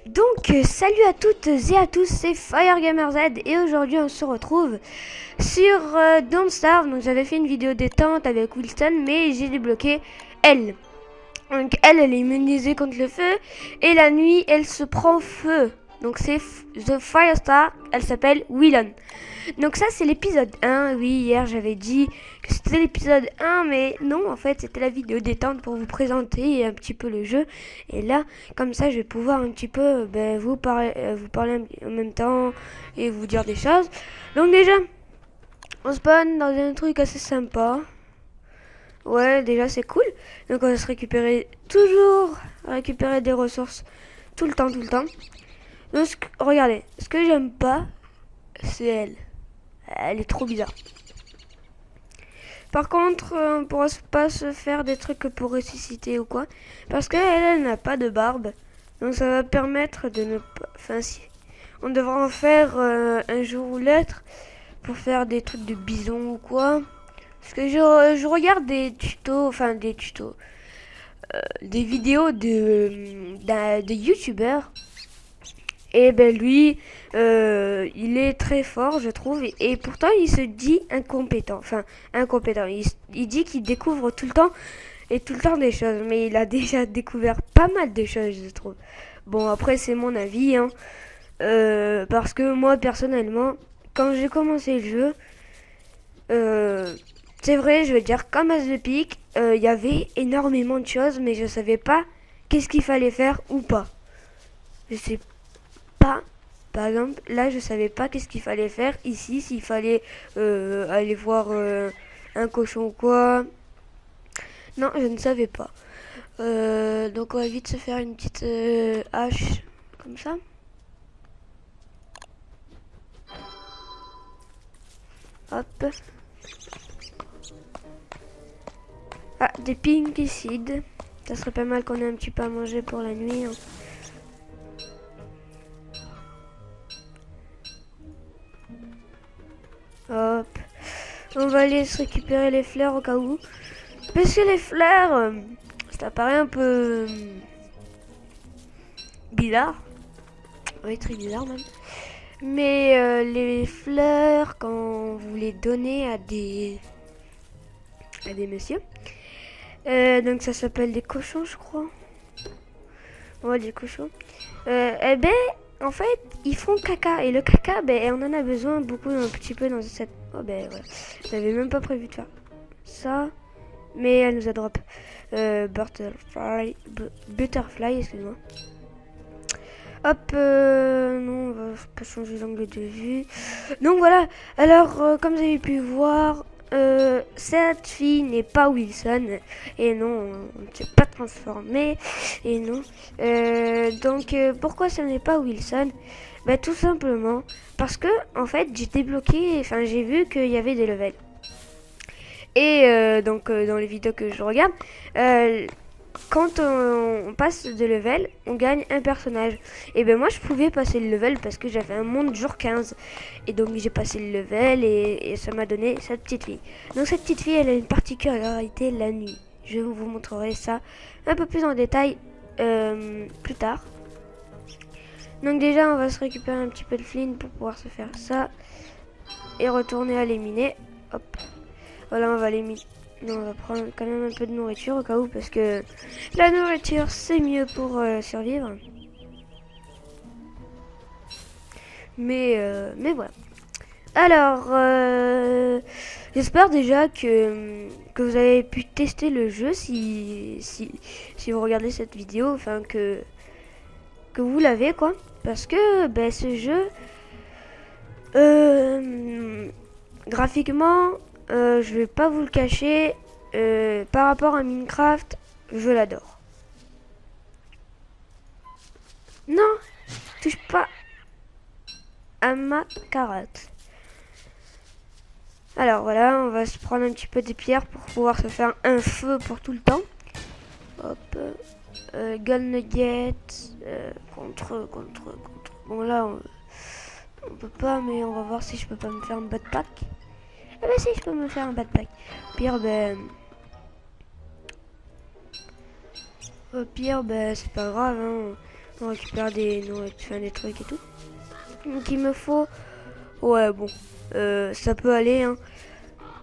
Salut à toutes et à tous, c'est FireGamerZ et aujourd'hui on se retrouve sur Don't Starve. Donc j'avais fait une vidéo détente avec Wilson, mais j'ai débloqué elle. Donc elle est immunisée contre le feu et la nuit elle se prend feu. Donc c'est The Firestar, elle s'appelle Willon. Donc ça c'est l'épisode 1, oui hier j'avais dit que c'était l'épisode 1 mais non en fait c'était la vidéo détente pour vous présenter un petit peu le jeu. Et là comme ça je vais pouvoir un petit peu vous parler en même temps et vous dire des choses. Donc déjà on spawn dans un truc assez sympa. Ouais, déjà c'est cool. Donc on va se récupérer, toujours récupérer des ressources tout le temps, tout le temps. Donc regardez, ce que j'aime pas, c'est elle. Elle est trop bizarre. Par contre, on pourra pas se faire des trucs pour ressusciter ou quoi. Parce qu'elle n'a pas de barbe. Donc ça va permettre de ne pas... Enfin si. On devra en faire un jour ou l'autre pour faire des trucs de bison ou quoi. Parce que je regarde des tutos, des vidéos de youtubeurs. Et ben lui, il est très fort, je trouve, et pourtant il se dit incompétent. Enfin, incompétent. Il dit qu'il découvre tout le temps et tout le temps des choses, mais il a déjà découvert pas mal de choses, je trouve. Bon, après c'est mon avis, hein, parce que moi personnellement, quand j'ai commencé le jeu, euh, c'est vrai, je veux dire, comme As de Pique, il y avait énormément de choses, mais je savais pas qu'est-ce qu'il fallait faire ou pas. Je sais pas. Par exemple, là, je savais pas qu'est-ce qu'il fallait faire ici, s'il fallait aller voir un cochon ou quoi. Non, je ne savais pas. Donc, on va vite se faire une petite hache comme ça. Hop. Ah, des pink seeds. Ça serait pas mal qu'on ait un petit peu à manger pour la nuit, hein. Hop. On va aller se récupérer les fleurs au cas où. Parce que les fleurs, ça paraît un peu bizarre. Oui, très bizarre même. Mais les fleurs, quand vous les donnez à des messieurs, donc ça s'appelle des cochons, je crois. Ouais, des cochons. Eh ben, en fait, ils font caca. Et le caca, ben, on en a besoin beaucoup, un petit peu dans cette... Oh, ben, voilà. J'avais même pas prévu de faire ça. Mais elle nous a drop. Butterfly, excuse-moi. Hop, non, on va pas changer l'angle de vue. Donc voilà, alors comme vous avez pu voir, cette fille n'est pas Wilson. Et non, on ne s'est pas transformé. Et non. Pourquoi ce n'est pas Wilson? Bah tout simplement parce que en fait j'ai débloqué, enfin j'ai vu qu'il y avait des levels. Et dans les vidéos que je regarde, quand on passe de level, on gagne un personnage. Et ben moi je pouvais passer le level parce que j'avais un monde jour 15. Et donc j'ai passé le level et ça m'a donné cette petite fille. Donc cette petite fille elle a une particularité la nuit. Je vous montrerai ça un peu plus en détail plus tard. Donc déjà on va se récupérer un petit peu de flint pour pouvoir se faire ça. Et retourner à les miner. Hop. Voilà, on va les miner. Non, on va prendre quand même un peu de nourriture au cas où, parce que la nourriture c'est mieux pour survivre. Mais voilà. Alors, j'espère déjà que vous avez pu tester le jeu si vous regardez cette vidéo, enfin que vous l'avez quoi. Parce que ben, ce jeu, graphiquement, je vais pas vous le cacher, par rapport à Minecraft, je l'adore. Non, touche pas à ma carotte. Alors voilà, on va se prendre un petit peu des pierres pour pouvoir se faire un feu pour tout le temps. Hop, Gold Nugget, contre. Bon là, on peut pas, mais on va voir si je peux pas me faire un backpack. Ah bah si, je peux me faire un backpack. Pire, ben... Au pire, ben, c'est pas grave, hein. On récupère des trucs et tout. Donc il me faut... Ouais, bon. Ça peut aller, hein.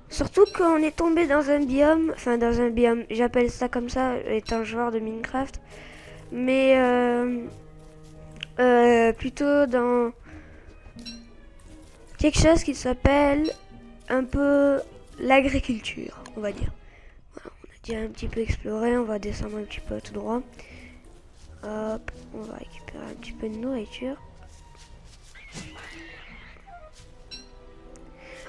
Surtout quand on est tombé dans un biome. Enfin, dans un biome. J'appelle ça comme ça, étant joueur de Minecraft. Mais... plutôt dans... quelque chose qui s'appelle... un peu... l'agriculture, on va dire. Voilà, on a déjà un petit peu exploré. On va descendre un petit peu tout droit. Hop, on va récupérer un petit peu de nourriture.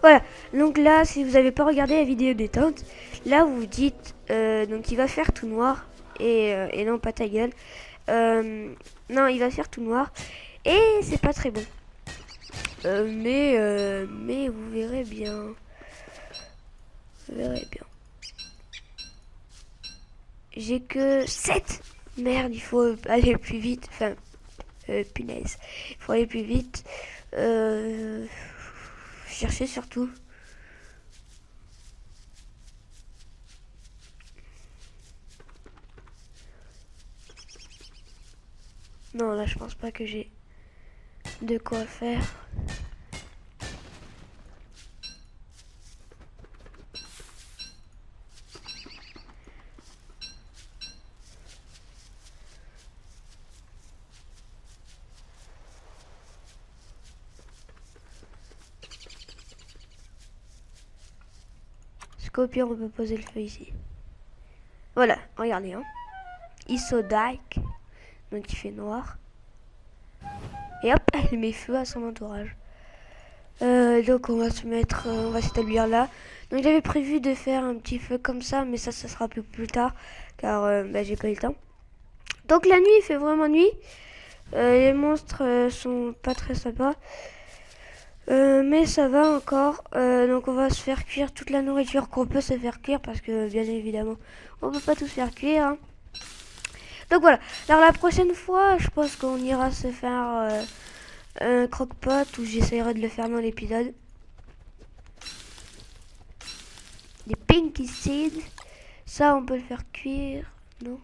Voilà, donc là, si vous n'avez pas regardé la vidéo détente, là vous vous dites, donc il va faire tout noir, et non pas ta gueule, non il va faire tout noir, et c'est pas très bon, mais vous verrez bien, j'ai que 7, merde, il faut aller plus vite, enfin, punaise, il faut aller plus vite, chercher surtout. Non, là je pense pas que j'ai de quoi faire. Au pire, on peut poser le feu ici. Voilà, regardez, hein. ISO dark, donc il fait noir. Et hop, il met feu à son entourage. Donc on va se mettre, on va s'établir là. Donc j'avais prévu de faire un petit feu comme ça, mais ça sera plus tard, car j'ai pas eu le temps. Donc la nuit, il fait vraiment nuit. Les monstres sont pas très sympas. Mais ça va encore, donc on va se faire cuire toute la nourriture qu'on peut se faire cuire, parce que bien évidemment on peut pas tout se faire cuire, hein. Donc voilà, alors la prochaine fois je pense qu'on ira se faire un croque-pot, ou j'essaierai de le faire dans l'épisode. Des pinky seeds, ça on peut le faire cuire, non?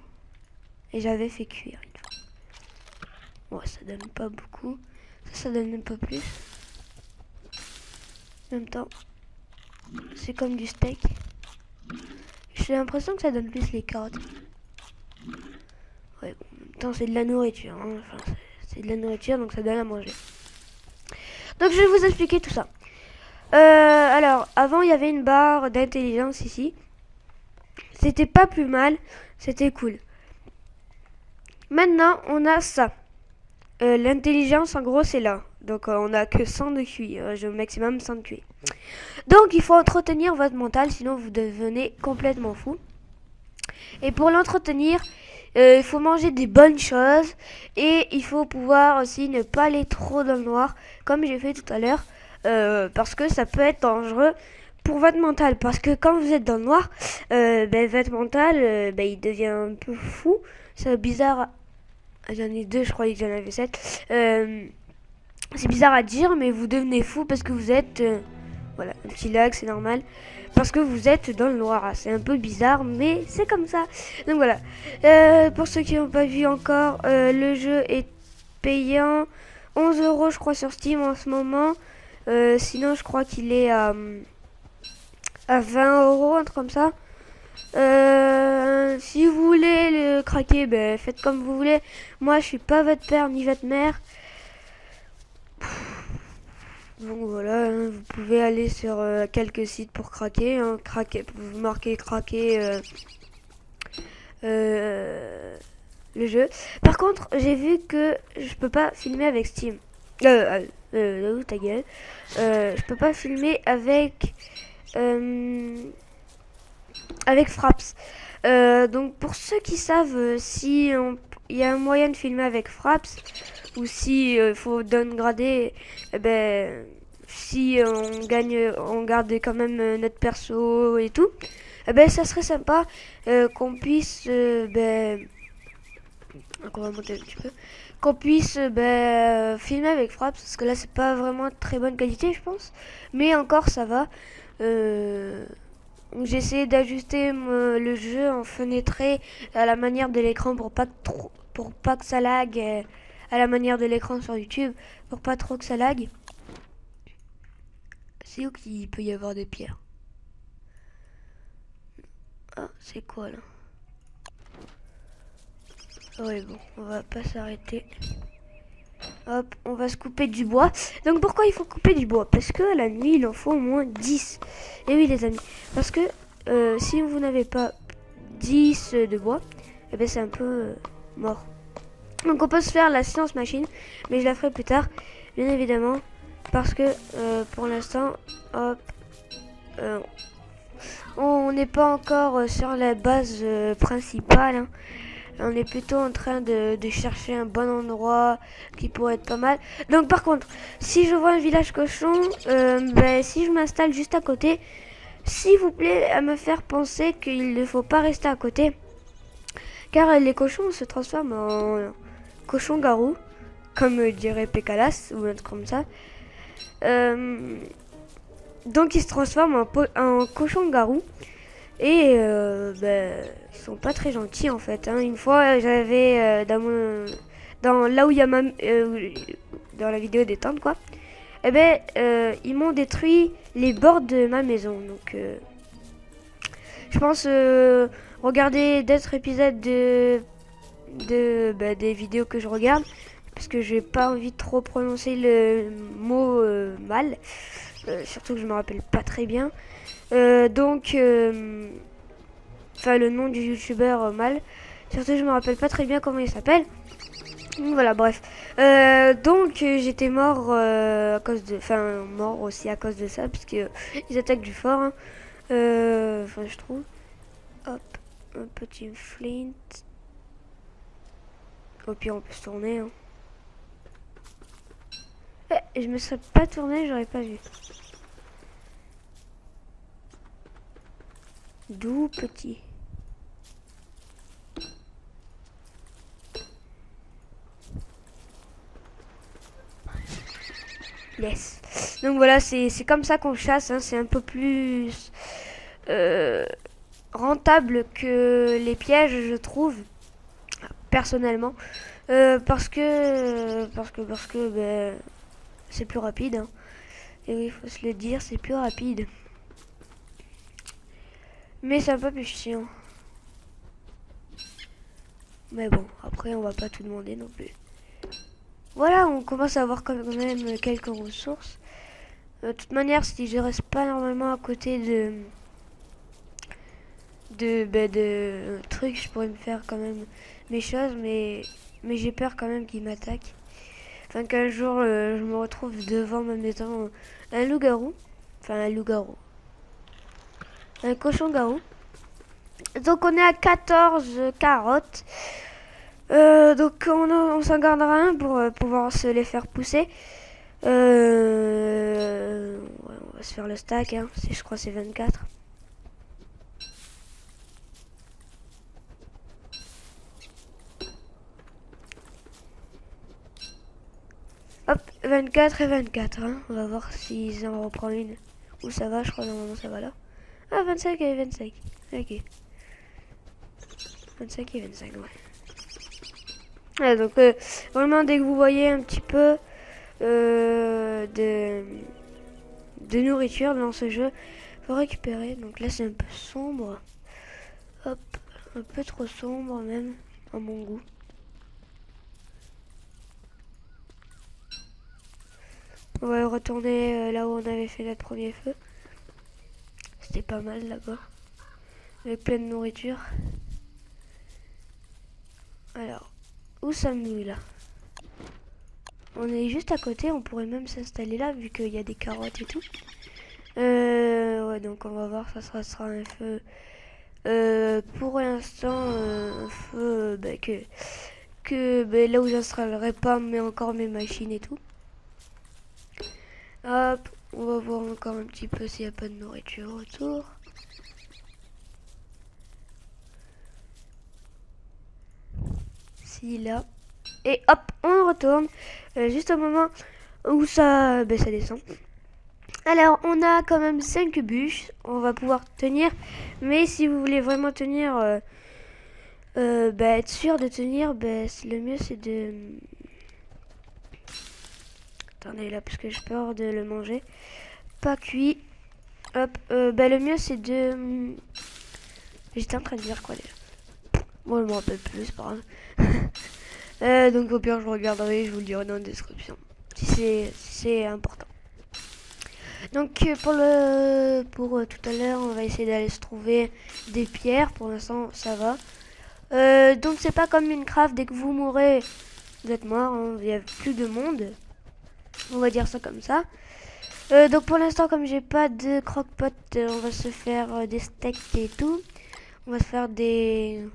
Et j'avais fait cuire une fois. Ouais, ça donne pas beaucoup, ça donne même pas plus. En même temps, c'est comme du steak. J'ai l'impression que ça donne plus les carottes. Ouais, bon, en même temps, c'est de la nourriture, hein. Enfin, c'est de la nourriture, donc ça donne à manger. Donc, je vais vous expliquer tout ça. Alors, avant, il y avait une barre d'intelligence ici. C'était pas plus mal. C'était cool. Maintenant, on a ça. L'intelligence, en gros, c'est là. Donc, on a que 100 de QI. J'ai au maximum 100 de QI. Donc, il faut entretenir votre mental, sinon vous devenez complètement fou. Et pour l'entretenir, il faut manger des bonnes choses. Et il faut pouvoir aussi ne pas aller trop dans le noir, comme j'ai fait tout à l'heure. Parce que ça peut être dangereux pour votre mental. Parce que quand vous êtes dans le noir, votre mental, il devient un peu fou. C'est bizarre. J'en ai deux, je croyais que j'en avais 7. C'est bizarre à dire, mais vous devenez fou parce que vous êtes... voilà, un petit lag, c'est normal. Parce que vous êtes dans le noir. C'est un peu bizarre, mais c'est comme ça. Donc voilà. Pour ceux qui n'ont pas vu encore, le jeu est payant. 11 € je crois sur Steam en ce moment. Sinon, je crois qu'il est à 20 €, un truc comme ça. Si vous voulez le craquer, faites comme vous voulez. Moi, je suis pas votre père ni votre mère. Donc voilà, hein, vous pouvez aller sur quelques sites pour craquer. Hein, vous marquez craquer le jeu. Par contre, j'ai vu que je peux pas filmer avec Steam. Ta gueule. Je peux pas filmer avec Fraps. Donc pour ceux qui savent si il y a un moyen de filmer avec Fraps, ou si faut downgrader, si on garde quand même notre perso et tout, ça serait sympa qu'on puisse on va monter un petit peu, qu'on puisse filmer avec Fraps, parce que là c'est pas vraiment très bonne qualité je pense, mais encore ça va. J'ai essayé d'ajuster le jeu en fenêtré à la manière de l'écran pour pas pour pas que ça lag à la manière de l'écran sur YouTube, pour pas trop que ça lag. C'est où qu'il peut y avoir des pierres? Ah, c'est quoi là? Ouais, bon, on va pas s'arrêter. Hop, on va se couper du bois. Donc pourquoi il faut couper du bois? Parce que la nuit, il en faut au moins 10. Et oui les amis, parce que si vous n'avez pas 10 de bois, et ben c'est un peu mort. Donc on peut se faire la science machine, mais je la ferai plus tard, bien évidemment. Parce que pour l'instant, hop, on n'est pas encore sur la base principale, hein. On est plutôt en train de chercher un bon endroit qui pourrait être pas mal. Donc par contre, si je vois un village cochon, ben, si je m'installe juste à côté, s'il vous plaît à me faire penser qu'il ne faut pas rester à côté. Car les cochons se transforment en cochon-garou, comme dirait Pécalas ou un truc comme ça. Donc ils se transforment en cochon-garou. Et ils sont pas très gentils en fait, hein. Une fois j'avais dans là où il y a dans la vidéo des tentes quoi, et ben ils m'ont détruit les bords de ma maison. Donc je pense regarder d'autres épisodes des vidéos que je regarde, parce que j'ai pas envie de trop prononcer le mot mal, surtout que je me rappelle pas très bien. Enfin le nom du youtubeur mal. Surtout je me rappelle pas très bien comment il s'appelle. Voilà bref. J'étais mort à cause de. Enfin mort aussi à cause de ça. Parce que ils attaquent du fort. Hein. Je trouve. Hop. Un petit flint. Au pire on peut se tourner. Hein. Je me serais pas tourné, j'aurais pas vu. D'où petit. Yes. Donc voilà, c'est comme ça qu'on chasse. Hein. C'est un peu plus rentable que les pièges, je trouve, personnellement, parce que c'est plus rapide. Hein. Et oui, il faut se le dire, c'est plus rapide. Mais c'est un peu plus chiant. Mais bon, après on va pas tout demander non plus. Voilà, on commence à avoir quand même quelques ressources. De toute manière, si je reste pas normalement à côté de trucs, je pourrais me faire quand même mes choses, mais j'ai peur quand même qu'ils m'attaquent. Enfin qu'un jour je me retrouve devant ma maison un loup-garou. Enfin un loup-garou. Un cochon-garou. Donc on est à 14 carottes. Donc on s'en gardera un pour pouvoir se les faire pousser. Ouais, on va se faire le stack, hein. Je crois que c'est 24. Hop, 24 et 24. Hein. On va voir si en reprend une. Où ça va, je crois normalement ça va là. Ah, 25 et 25. Ok. 25 et 25, ouais. Ouais, donc vraiment dès que vous voyez un petit peu de nourriture dans ce jeu, faut récupérer. Donc là c'est un peu sombre. Hop, un peu trop sombre même, à mon goût. On va retourner là où on avait fait notre premier feu. C'était pas mal là-bas. Avec plein de nourriture. Alors, où sommes-nous là? On est juste à côté, on pourrait même s'installer là vu qu'il y a des carottes et tout. Ouais, donc on va voir, ça sera un feu. Pour l'instant, un feu là où j'installerai pas mais encore mes machines et tout. Hop, on va voir encore un petit peu s'il n'y a pas de nourriture autour. Si là. Et hop, on retourne. Juste au moment où ça descend. Alors, on a quand même 5 bûches. On va pouvoir tenir. Mais si vous voulez vraiment tenir être sûr de tenir, le mieux c'est de... Attendez là, parce que j'ai peur de le manger. Pas cuit. Hop, le mieux c'est de... J'étais en train de dire quoi déjà? Moi je me rappelle plus, c'est pas grave. Donc au pire je regarderai, je vous le dirai dans la description. Si c'est important. Donc pour tout à l'heure, on va essayer d'aller se trouver des pierres. Pour l'instant, ça va. Donc c'est pas comme Minecraft, dès que vous mourrez, vous êtes mort, hein, il n'y a plus de monde. On va dire ça comme ça. Donc pour l'instant, comme j'ai pas de croque-pot, on va se faire des steaks et tout. On va se faire des...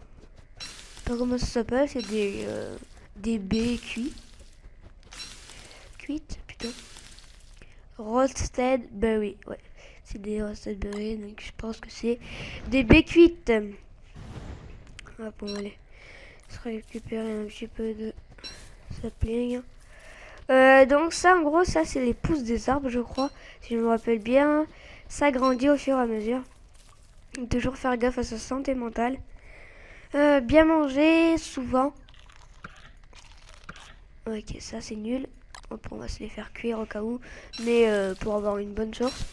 Je sais pas comment ça s'appelle, c'est des baies cuites. Cuites, plutôt. Roasted berry, ouais. C'est des roasted berry, donc je pense que c'est des baies cuites. Hop, on va aller se récupérer un petit peu de sapling. Donc ça, en gros, ça c'est les pousses des arbres, je crois, si je me rappelle bien. Ça grandit au fur et à mesure. Toujours faire gaffe à sa santé mentale. Bien manger, souvent. Ok, ça c'est nul. Hop, on va se les faire cuire au cas où, mais pour avoir une bonne source.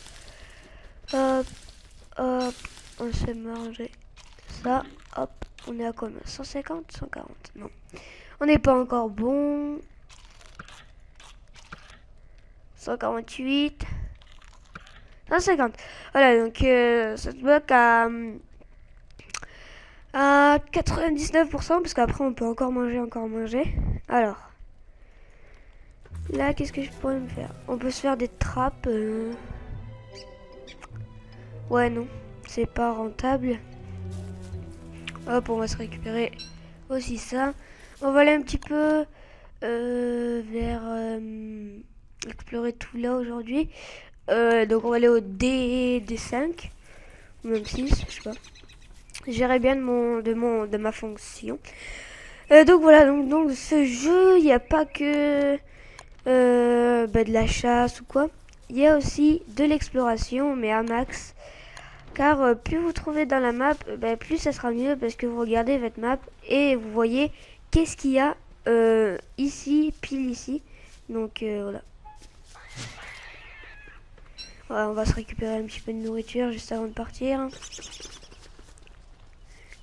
Hop, hop, on se manger ça. Hop, on est à combien? 150, 140? Non, on n'est pas encore bon. 148, 150. Voilà, donc ça se bloque à 99%, parce qu'après on peut encore manger. Alors, là, qu'est-ce que je pourrais me faire? On peut se faire des trappes. Ouais, non, c'est pas rentable. Hop, on va se récupérer aussi ça. On va aller un petit peu vers explorer tout là aujourd'hui. Donc on va aller au D5 ou même 6, je sais pas. J'irai bien de ma fonction. Donc voilà, donc ce jeu, il n'y a pas que de la chasse ou quoi. Il y a aussi de l'exploration, mais à max. Car plus vous trouvez dans la map, plus ça sera mieux, parce que vous regardez votre map et vous voyez qu'est-ce qu'il y a ici, pile ici. Donc voilà. Voilà, on va se récupérer un petit peu de nourriture juste avant de partir.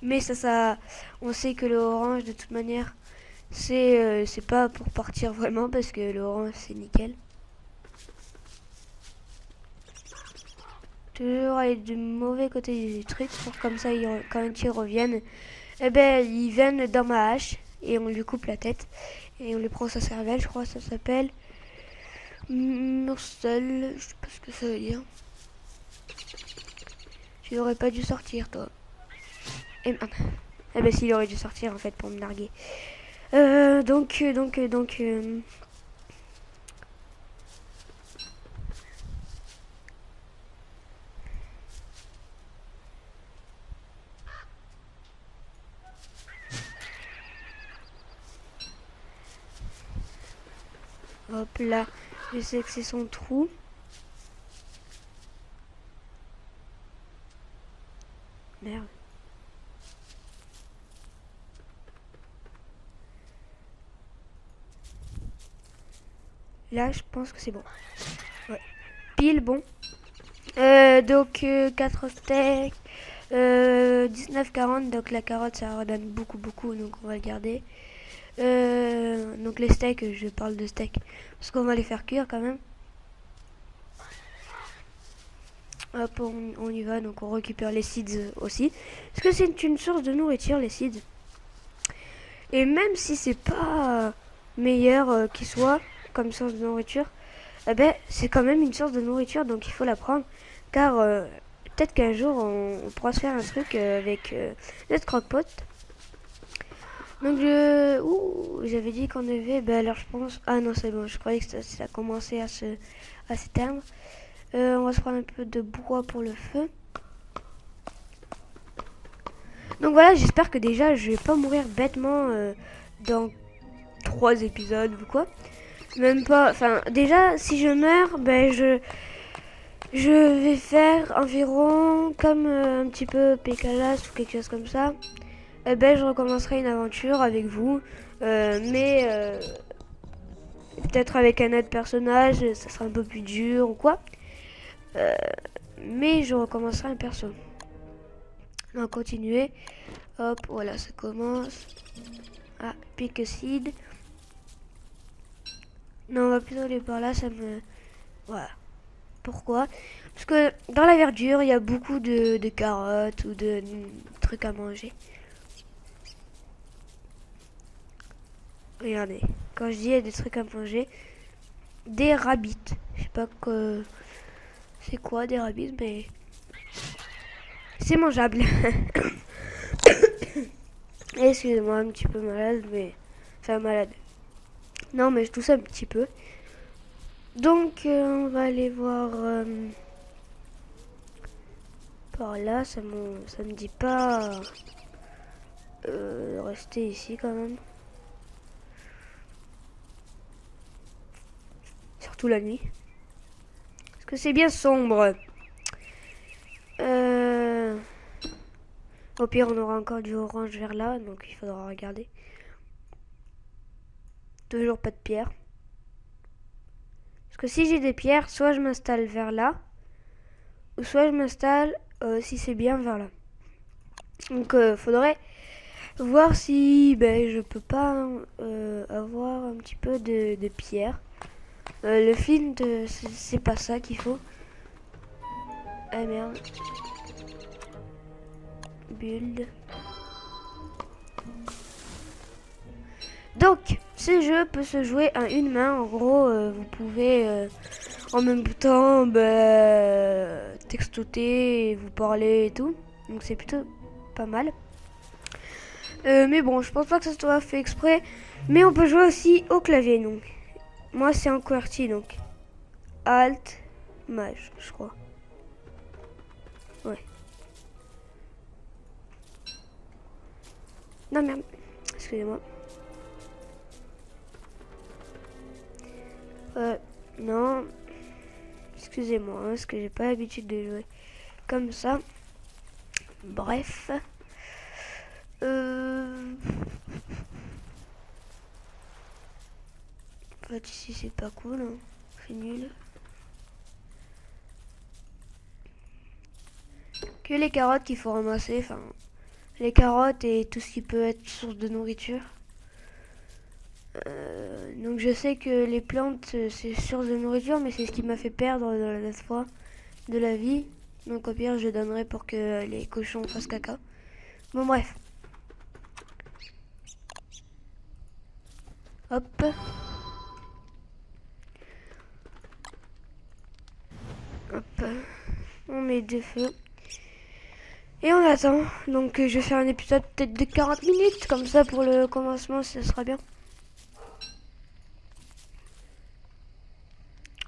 Mais ça, on sait que le orange de toute manière, c'est pas pour partir vraiment, parce que le orange c'est nickel. Toujours aller du mauvais côté du truc pour comme ça quand ils reviennent, ils viennent dans ma hache et on lui coupe la tête et on lui prend sa cervelle, je crois que ça s'appelle Mursel, je sais pas ce que ça veut dire. Tu aurais pas dû sortir toi. Et s'il aurait dû sortir en fait pour me larguer. Donc hop là, je sais que c'est son trou. Merde. Là, je pense que c'est bon. Ouais. Pile, bon. Donc 4 steaks. 19,40. Donc la carotte, ça redonne beaucoup, donc on va le garder. Donc les steaks, je parle de steaks. Parce qu'on va les faire cuire quand même. Hop, on y va. Donc on récupère les seeds aussi. Parce que c'est une source de nourriture, les seeds. Et même si c'est pas meilleur qu'il soit comme source de nourriture, c'est quand même une source de nourriture, donc il faut la prendre. Car peut-être qu'un jour on pourra se faire un truc avec notre croque-pot. Donc j'avais dit qu'on avait, alors je pense, ah non c'est bon, je croyais que ça a commencé à s'éteindre. On va se prendre un peu de bois pour le feu. Donc voilà, j'espère que déjà je vais pas mourir bêtement dans 3 épisodes ou quoi. Même pas, enfin déjà si je meurs, je vais faire environ comme un petit peu Pécalas ou quelque chose comme ça. eh ben, je recommencerai une aventure avec vous. Mais peut-être avec un autre personnage, ça sera un peu plus dur ou quoi. Mais je recommencerai un perso. On va continuer. Hop, voilà, ça commence. Ah, pick a seed. Non, on va plutôt aller par là, ça me... Voilà. Pourquoi? Parce que dans la verdure, il y a beaucoup de carottes ou de trucs à manger. Regardez, quand je dis il y a des trucs à manger, des rabbits. Je sais pas que c'est quoi des rabbits, mais c'est mangeable. Excusez-moi, un petit peu malade, mais... Enfin, malade. Non, mais je tousse un petit peu. Donc, on va aller voir... par là, ça me dit pas... rester ici, quand même. Surtout la nuit. Parce que c'est bien sombre. Au pire, on aura encore du orange vers là, donc il faudra regarder. Toujours pas de pierre. Parce que si j'ai des pierres, soit je m'installe vers là, ou soit je m'installe, si c'est bien, vers là. Donc faudrait voir si je peux pas avoir un petit peu de pierre. Le film, c'est pas ça qu'il faut. Ah merde. Build. Donc, ce jeu peut se jouer à une main. En gros, vous pouvez en même temps textoter, vous parler et tout. Donc c'est plutôt pas mal. Mais bon, je pense pas que ça soit fait exprès. Mais on peut jouer aussi au clavier, donc. Moi, c'est en QWERTY, donc. Alt, Maj, je crois. Ouais. Non, merde. Excusez-moi. Non. Excusez-moi, hein, parce que j'ai pas l'habitude de jouer comme ça. Bref. En fait, ici, c'est pas cool. Hein. C'est nul. Que les carottes qu'il faut ramasser. Enfin, les carottes et tout ce qui peut être source de nourriture. Donc je sais que les plantes c'est source de nourriture, mais c'est ce qui m'a fait perdre la dernière fois de la vie. Donc au pire je donnerai pour que les cochons fassent caca. Bon bref. Hop. Hop. On met deux feux. Et on attend. Donc je vais faire un épisode peut-être de 40 minutes. Comme ça pour le commencement ça sera bien.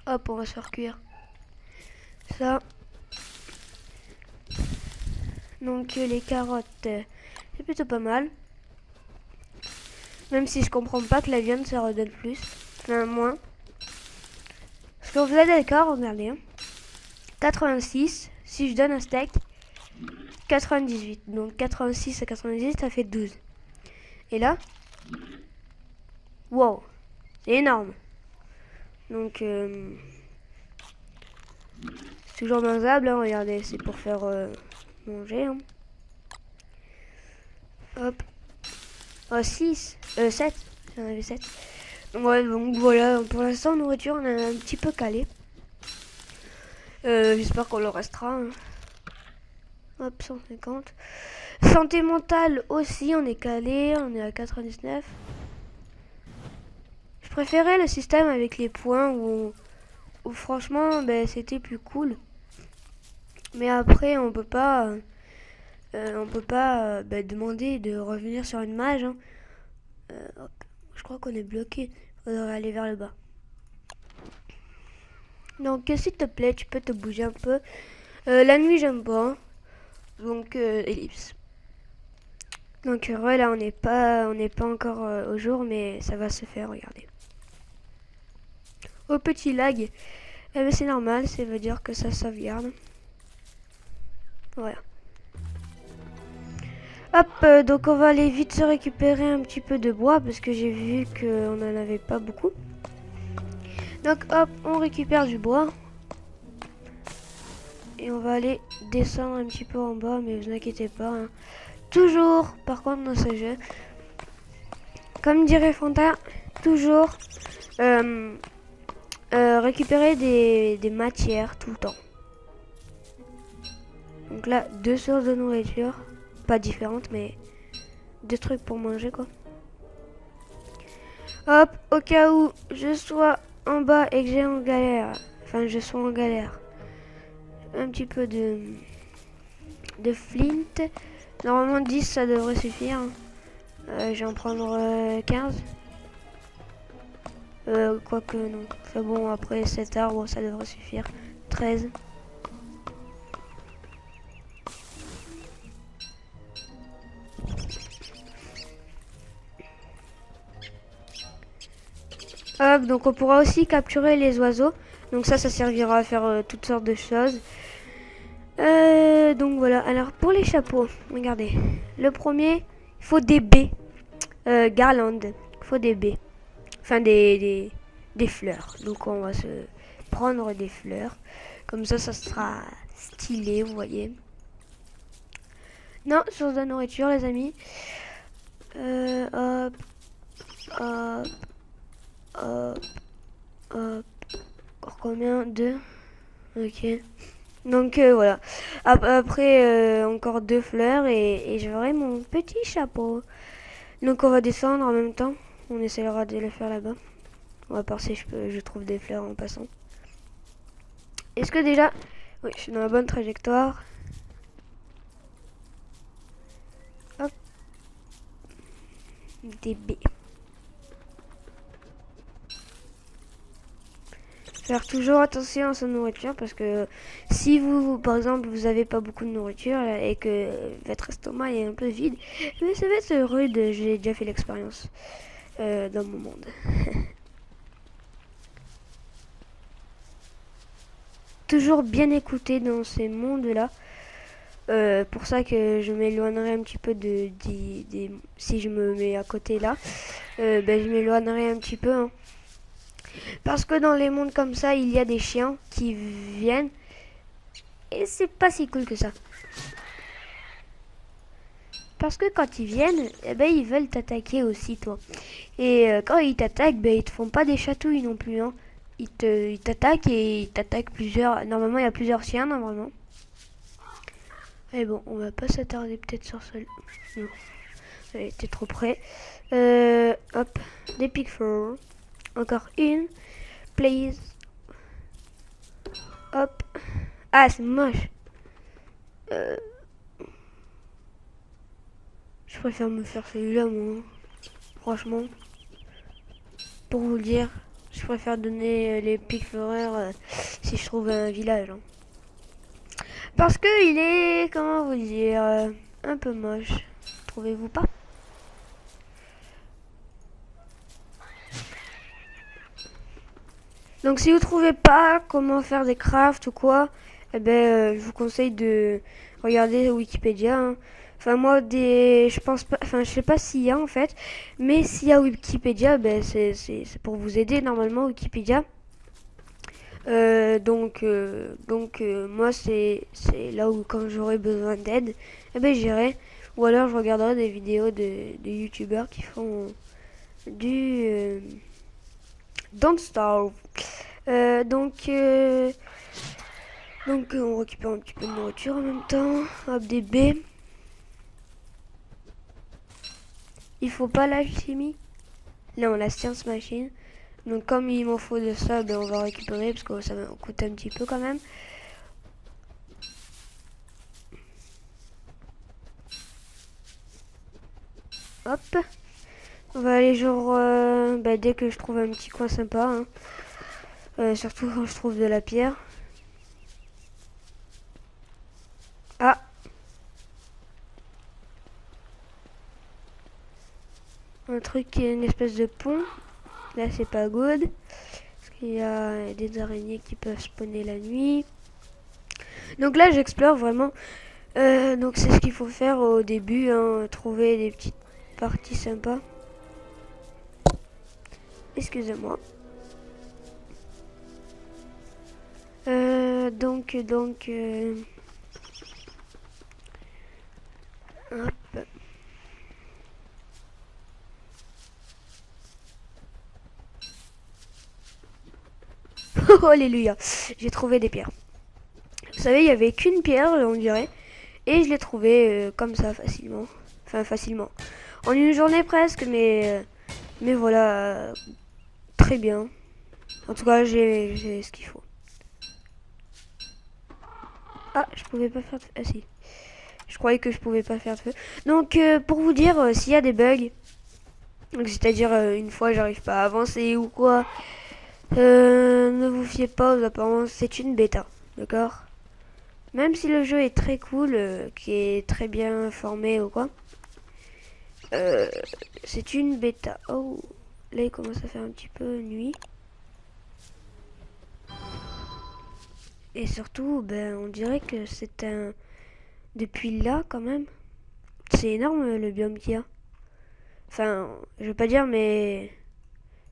Hop, on va se faire cuire ça. Donc les carottes, c'est plutôt pas mal. Même si je comprends pas que la viande ça redonne plus. Enfin moins. Parce que vous êtes d'accord, regardez. Hein. 86, si je donne un steak, 98. Donc 86 à 98, ça fait 12. Et là, wow, c'est énorme. Donc, c'est toujours mangeable, hein, regardez, c'est pour faire manger. Hein. Hop. Oh, 6, 7, j'en avais 7. Ouais, donc voilà, pour l'instant, nourriture, on est un petit peu calé. J'espère qu'on le restera. Hein. Hop, 150. Santé mentale aussi, on est calé, on est à 99. Je préférais le système avec les points où franchement c'était plus cool. Mais après on peut pas demander de revenir sur une mage. Hein. Hop. Je crois qu'on est bloqué. On devrait aller vers le bas. Donc s'il te plaît, tu peux te bouger un peu. La nuit j'aime pas. Hein. Donc ellipse. Donc là on n'est pas encore au jour, mais ça va se faire, regardez. Au petit lag, c'est normal, ça veut dire que ça sauvegarde. Voilà. Hop, donc on va aller vite se récupérer un petit peu de bois parce que j'ai vu qu'on n'en avait pas beaucoup. Donc hop, on récupère du bois. Et on va aller descendre un petit peu en bas, mais vous inquiétez pas. Hein. Toujours, par contre, dans ce jeu, comme dirait Fanta, toujours récupérer des matières tout le temps. Donc là, 2 sources de nourriture, pas différentes, mais 2 trucs pour manger quoi. Hop, au cas où je sois en bas et que j'ai en galère, enfin je sois en galère, un petit peu de flint. Normalement 10 ça devrait suffire. Je vais en prendre 15. Quoique non. Enfin bon, après 7 arbres ça devrait suffire. 13. Hop, donc on pourra aussi capturer les oiseaux. Donc ça servira à faire toutes sortes de choses. Donc voilà, alors pour les chapeaux, regardez. Le premier, il faut des baies. Garland, il faut des baies. Enfin des fleurs. Donc on va se prendre des fleurs. Comme ça sera stylé, vous voyez. Non, source de nourriture les amis. Hop, hop, hop, hop. Encore combien? 2. Ok. Donc voilà. Après encore 2 fleurs et j'aurai mon petit chapeau. Donc on va descendre en même temps. On essaiera de le faire là-bas. On va voir si je trouve des fleurs en passant. Est-ce que déjà... Oui, je suis dans la bonne trajectoire. Hop. Des baies. Faire toujours attention à sa nourriture parce que si vous par exemple vous avez pas beaucoup de nourriture et que votre estomac est un peu vide, mais ça va être rude. J'ai déjà fait l'expérience dans mon monde. Toujours bien écouter dans ces mondes là. Pour ça que je m'éloignerai un petit peu si je me mets à côté là, je m'éloignerai un petit peu. Hein. Parce que dans les mondes comme ça, il y a des chiens qui viennent et c'est pas si cool que ça. Parce que quand ils viennent, ils veulent t'attaquer aussi toi. Et quand ils t'attaquent, ils te font pas des chatouilles non plus. Hein. Ils t'attaquent et ils t'attaquent plusieurs. Normalement, il y a plusieurs chiens normalement. Et bon, on va pas s'attarder peut-être sur ce... Non, allez, t'es trop près. Hop, des pickford. Encore une. Please. Hop. Ah, c'est moche. Je préfère me faire celui-là, moi. Franchement. Pour vous le dire, je préfère donner les pickfords si je trouve un village. Hein. Parce que il est, comment vous dire, un peu moche. Trouvez-vous pas? Donc si vous trouvez pas comment faire des crafts ou quoi, je vous conseille de regarder Wikipédia. Hein. Enfin moi je pense pas, enfin je sais pas s'il y a en fait, mais s'il y a Wikipédia, c'est pour vous aider normalement Wikipédia. Moi c'est là où quand j'aurai besoin d'aide, j'irai. Ou alors je regarderai des vidéos de youtubeurs qui font du Don't Starve. On récupère un petit peu de nourriture en même temps. Hop, des baies. Il faut pas l'alchimie. Là, on la science machine. Donc comme il m'en faut de ça, on va récupérer parce que ça va coûter un petit peu quand même. Hop. On va aller genre dès que je trouve un petit coin sympa. Hein. Surtout quand je trouve de la pierre. Ah. Un truc qui est une espèce de pont. Là c'est pas good. Parce qu'il y a des araignées qui peuvent spawner la nuit. Donc là j'explore vraiment Donc c'est ce qu'il faut faire au début, hein, trouver des petites parties sympas. Excusez-moi. Donc, hop. Oh, alléluia, j'ai trouvé des pierres. Vous savez, il y avait qu'une pierre, on dirait, et je l'ai trouvée comme ça facilement. Enfin, facilement. En une journée presque, mais voilà, très bien. En tout cas, j'ai ce qu'il faut. Ah, je pouvais pas faire de feu. Ah si. Je croyais que je pouvais pas faire de feu. Donc, pour vous dire, s'il y a des bugs, c'est-à-dire une fois j'arrive pas à avancer ou quoi, ne vous fiez pas aux apparences, c'est une bêta, d'accord? Même si le jeu est très cool, qui est très bien formé ou quoi, euh, c'est une bêta. Oh, là il commence à faire un petit peu nuit. Et surtout, ben, on dirait que c'est un... Depuis là, quand même, c'est énorme le biome qu'il y a. Enfin, je veux pas dire, mais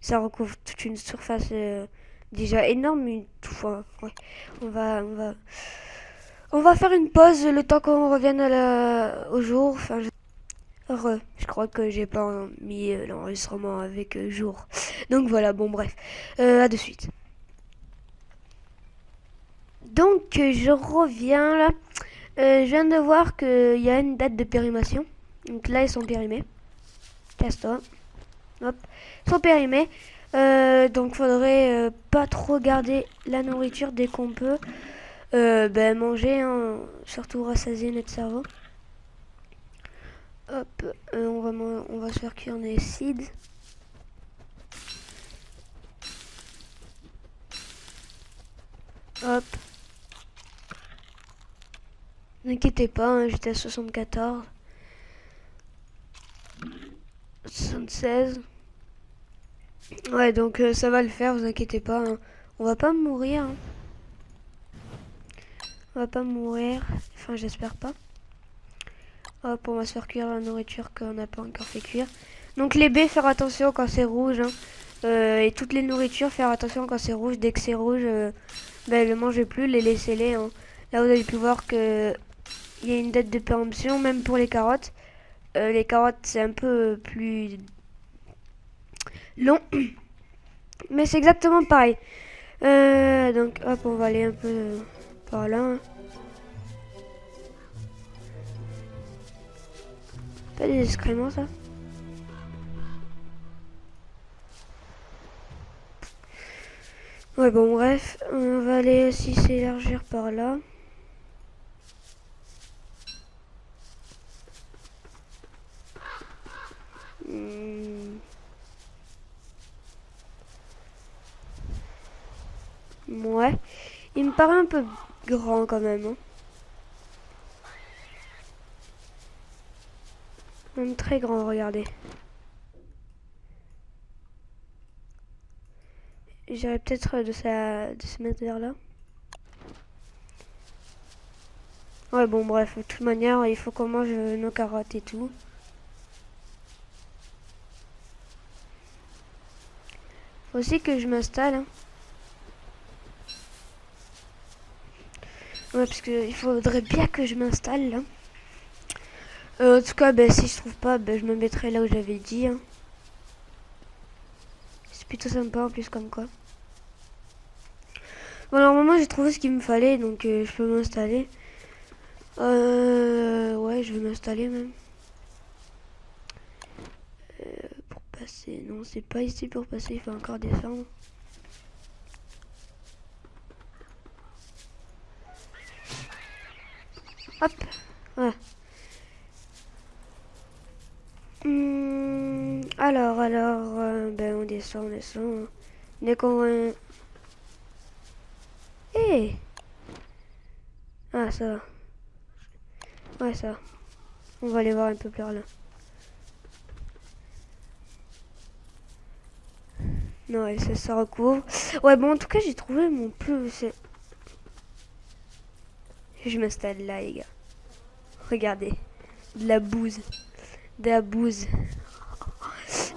ça recouvre toute une surface déjà énorme. Ouais. On va, on va, on va faire une pause le temps qu'on revienne au jour. Enfin, je crois que j'ai pas mis l'enregistrement avec jour. Donc voilà, bon bref, à de suite. Donc je reviens là. Je viens de voir qu'il y a une date de périmation. Donc là, ils sont périmés. Casse-toi. Hop. Ils sont périmés. Donc faudrait pas trop garder la nourriture dès qu'on peut. Ben, manger, hein, surtout rassasier notre cerveau. Hop. On va se faire cuire des seeds. Hop. N'inquiétez pas, hein, j'étais à 74. 76. Ouais, donc ça va le faire, vous inquiétez pas. Hein. On va pas mourir. Hein. On va pas mourir. Enfin, j'espère pas. Hop, on va se faire cuire la nourriture qu'on n'a pas encore fait cuire. Donc les baies, faire attention quand c'est rouge. Hein. Et toutes les nourritures, faire attention quand c'est rouge. Dès que c'est rouge, ben, ne mangez plus, les laissez-les. Hein. Là, vous avez pu voir que il y a une date de péremption, même pour les carottes. Les carottes, c'est un peu plus long. Mais c'est exactement pareil. Donc hop, on va aller un peu par là. Hein. Pas des excréments ça. Ouais bon bref, on va aller aussi s'élargir par là. Ouais, il me paraît un peu grand quand même. Hein. Même très grand, regardez. J'irais peut-être de se mettre vers là. Ouais bon bref, de toute manière, il faut qu'on mange nos carottes et tout. Faut aussi que je m'installe. Hein. Ouais, parce qu'il faudrait bien que je m'installe là. En tout cas, ben, si je trouve pas, ben, je me mettrai là où j'avais dit. Hein. C'est plutôt sympa en plus comme quoi. Bon, alors moi j'ai trouvé ce qu'il me fallait, donc je peux m'installer. Ouais, je vais m'installer même. Pour passer, non, c'est pas ici pour passer, il faut encore descendre. Hop, ouais. Alors, ben on descend. Dès qu'on voit... Hey! Ah, ça va. Ouais, ça va. On va aller voir un peu plus là. Non, ouais, ça recouvre. Ouais, bon, en tout cas, j'ai trouvé mon plus... Je m'installe là, les gars. Regardez. De la bouse. De la bouse.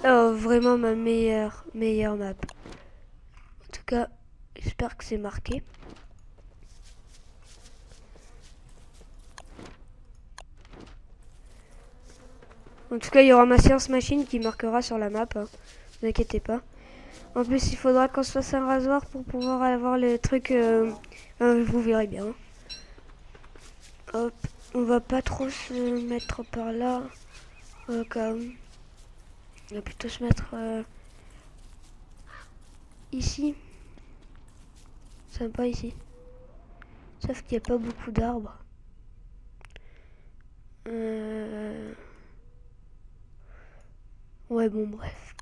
Oh, vraiment ma meilleure map. En tout cas, j'espère que c'est marqué. En tout cas, il y aura ma science machine qui marquera sur la map. Hein. Ne vous inquiétez pas. En plus, il faudra qu'on se fasse un rasoir pour pouvoir avoir le truc. Vous verrez bien. Hop. On va pas trop se mettre par là. Comme... On va plutôt se mettre ici. Sympa ici. Sauf qu'il n'y a pas beaucoup d'arbres. Ouais, bon, bref.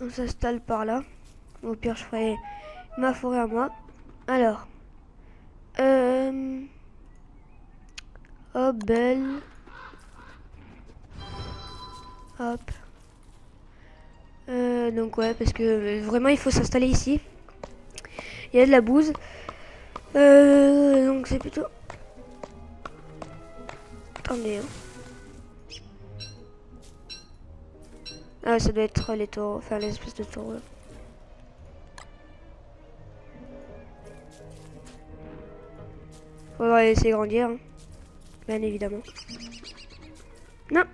On s'installe par là. Au pire, je ferai ma forêt à moi. Alors. Hop, belle. Hop. Donc ouais, parce que vraiment, il faut s'installer ici. Il y a de la bouse. Donc c'est plutôt... Attendez, hein. Ah, ça doit être les taureaux, enfin les espèces de taureaux. Faudra les laisser grandir, hein. Bien évidemment. Non.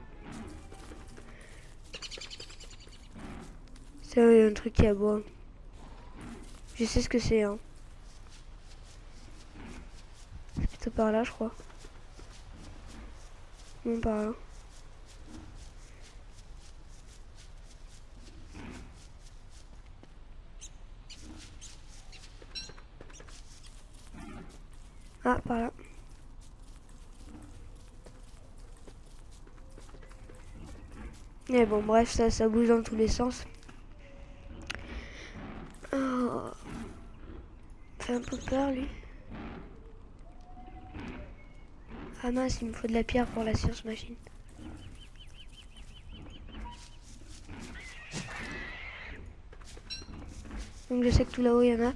C'est un truc qui aboie. Je sais ce que c'est, hein. C'est plutôt par là, je crois. Non, par là. Ah, par là. Mais bon, bref, ça bouge dans tous les sens. Oh. Fait un peu peur, lui. Ah mince, il me faut de la pierre pour la science machine. Donc je sais que tout là-haut, il y en a.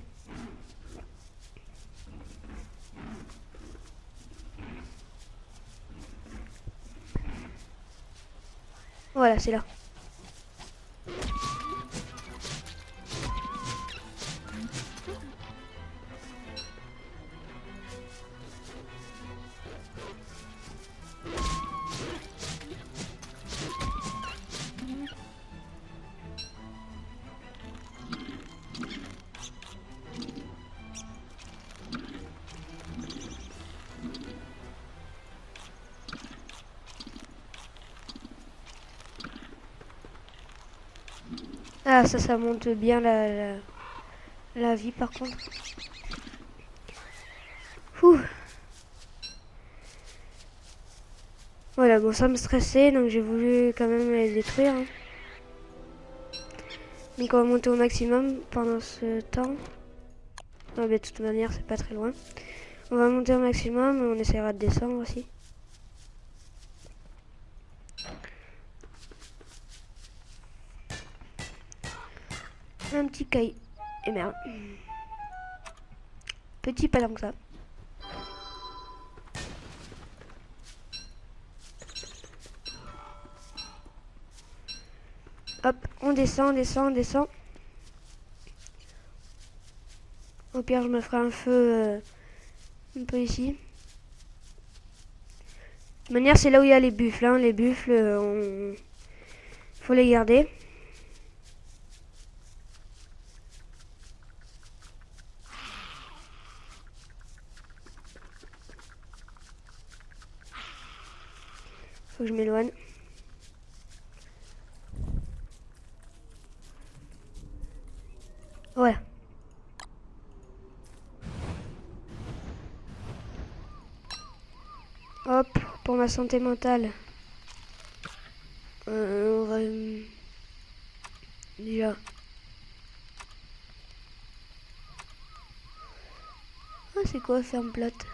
Voilà, c'est là. Ah, ça monte bien la vie par contre. Ouh. Voilà, bon, ça me stressait, donc j'ai voulu quand même les détruire. Hein. Donc on va monter au maximum pendant ce temps. Ah, mais de toute manière, c'est pas très loin. On va monter au maximum et on essaiera de descendre aussi. Un petit caillou. Et merde. Petit, pas tant que ça. Hop, on descend, on descend, on descend. Au pire, je me ferai un feu un peu ici. De toute manière, c'est là où il y a les buffles. Hein. Les buffles, faut les garder. Faut que je m'éloigne. Voilà. Hop, pour ma santé mentale. On va... déjà... Ah, c'est quoi ferme plate?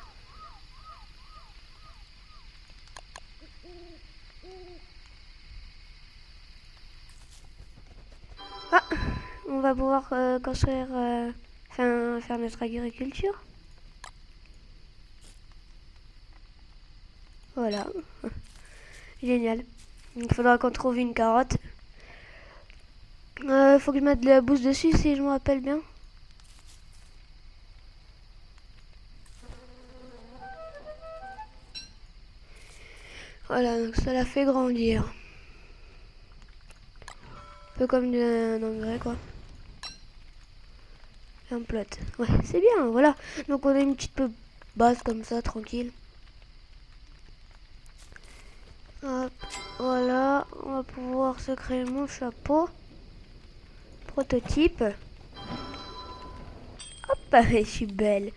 Ah, on va pouvoir construire... faire notre agriculture. Voilà. Génial. Il faudra qu'on trouve une carotte. Faut que je mette de la bouse dessus si je me rappelle bien. Voilà, donc ça la fait grandir. Un peu comme un engrais, quoi. Et un plot. Ouais, c'est bien, voilà. Donc on a une petite base comme ça, tranquille. Hop, voilà. On va pouvoir se créer mon chapeau. Prototype. Hop, je suis belle.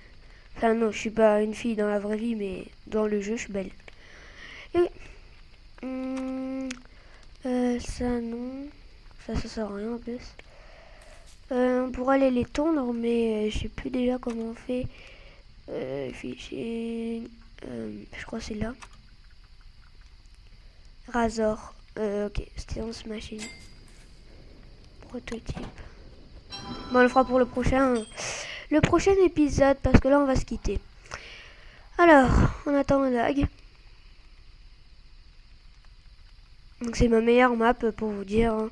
Enfin non, je suis pas une fille dans la vraie vie, mais dans le jeu, je suis belle. Et ça non, ça sert à rien en plus. On pourra aller les tondre, mais je sais plus déjà comment on fait. Fichier, je crois que c'est là. Razor, ok, Stance Machine. Prototype. Bon, on le fera pour le prochain épisode, parce que là on va se quitter. Alors, on attend un lag. Donc c'est ma meilleure map pour vous dire. Hein.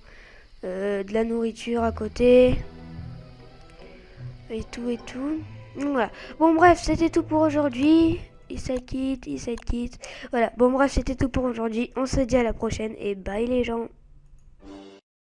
De la nourriture à côté. Et tout et tout. Donc, voilà. Bon bref, c'était tout pour aujourd'hui. Inside Kit. Voilà. Bon bref, c'était tout pour aujourd'hui. On se dit à la prochaine et bye les gens.